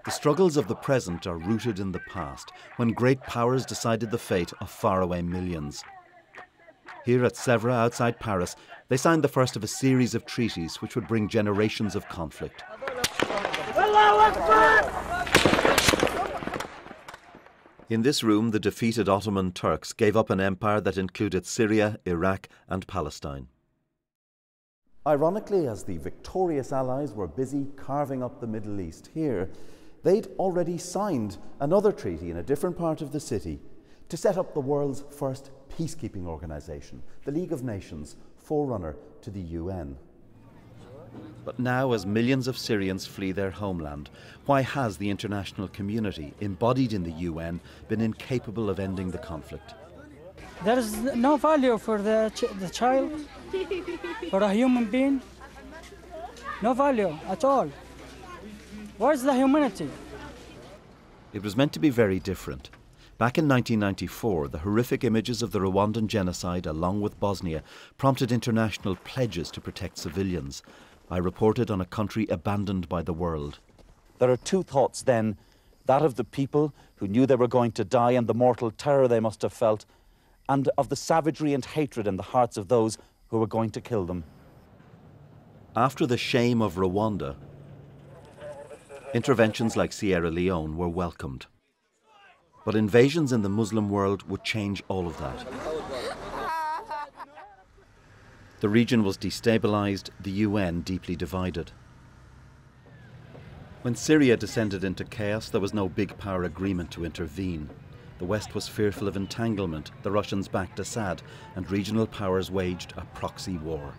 The struggles of the present are rooted in the past, when great powers decided the fate of faraway millions. Here at Sèvres, outside Paris, they signed the first of a series of treaties which would bring generations of conflict. In this room, the defeated Ottoman Turks gave up an empire that included Syria, Iraq and Palestine. Ironically, as the victorious Allies were busy carving up the Middle East here, they'd already signed another treaty in a different part of the city to set up the world's first peacekeeping organisation, the League of Nations, forerunner to the UN. But now, as millions of Syrians flee their homeland, why has the international community, embodied in the UN, been incapable of ending the conflict? There is no value for the child, for a human being. No value at all. Where's the humanity? It was meant to be very different. Back in 1994, the horrific images of the Rwandan genocide, along with Bosnia, prompted international pledges to protect civilians. I reported on a country abandoned by the world. There are two thoughts then, that of the people who knew they were going to die and the mortal terror they must have felt, and of the savagery and hatred in the hearts of those who were going to kill them. After the shame of Rwanda, interventions like Sierra Leone were welcomed. But invasions in the Muslim world would change all of that. The region was destabilised, the UN deeply divided. When Syria descended into chaos, there was no big power agreement to intervene. The West was fearful of entanglement, the Russians backed Assad, and regional powers waged a proxy war.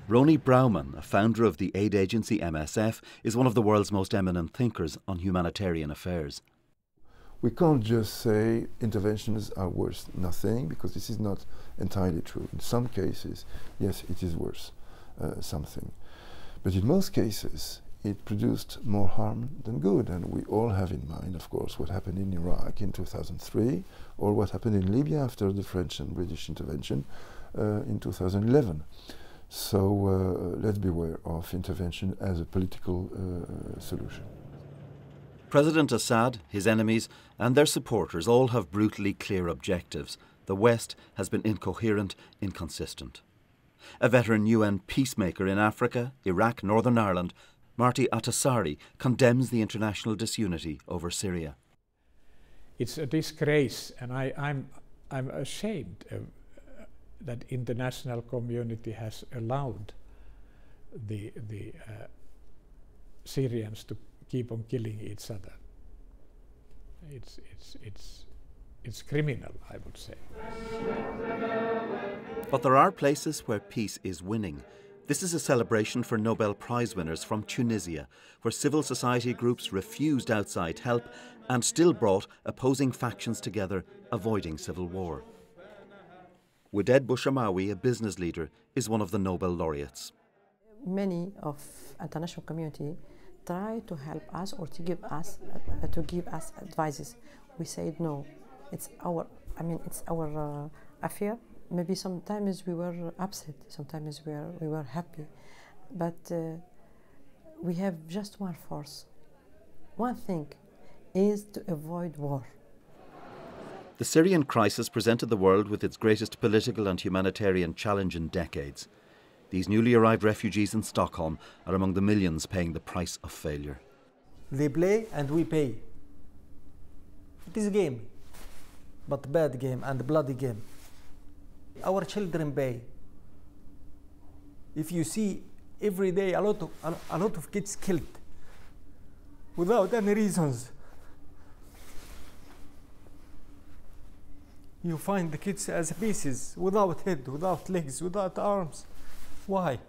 Roni Brauman, a founder of the aid agency MSF, is one of the world's most eminent thinkers on humanitarian affairs. We can't just say interventions are worth nothing, because this is not entirely true. In some cases, yes, it is worth something. But in most cases, it produced more harm than good. And we all have in mind, of course, what happened in Iraq in 2003, or what happened in Libya after the French and British intervention in 2011. So let's beware of intervention as a political solution. President Assad, his enemies and their supporters all have brutally clear objectives. The West has been incoherent, inconsistent. A veteran UN peacemaker in Africa, Iraq, Northern Ireland, Marty Atasari, condemns the international disunity over Syria. It's a disgrace, and I'm ashamed that international community has allowed the Syrians to keep on killing each other. It's criminal, I would say. But there are places where peace is winning. This is a celebration for Nobel Prize winners from Tunisia, where civil society groups refused outside help and still brought opposing factions together, avoiding civil war. Wided Bouchamawi, a business leader, is one of the Nobel laureates. Many of international community try to help us or to give us advices. We said no. It's our affair. Maybe sometimes we were upset, sometimes we were happy, but we have just one force. One thing is to avoid war. The Syrian crisis presented the world with its greatest political and humanitarian challenge in decades. These newly arrived refugees in Stockholm are among the millions paying the price of failure. They play and we pay. It is a game, but bad game and bloody game. Our children pay. If you see every day a lot of kids killed without any reasons, you find the kids as pieces, without head, without legs, without arms. Why?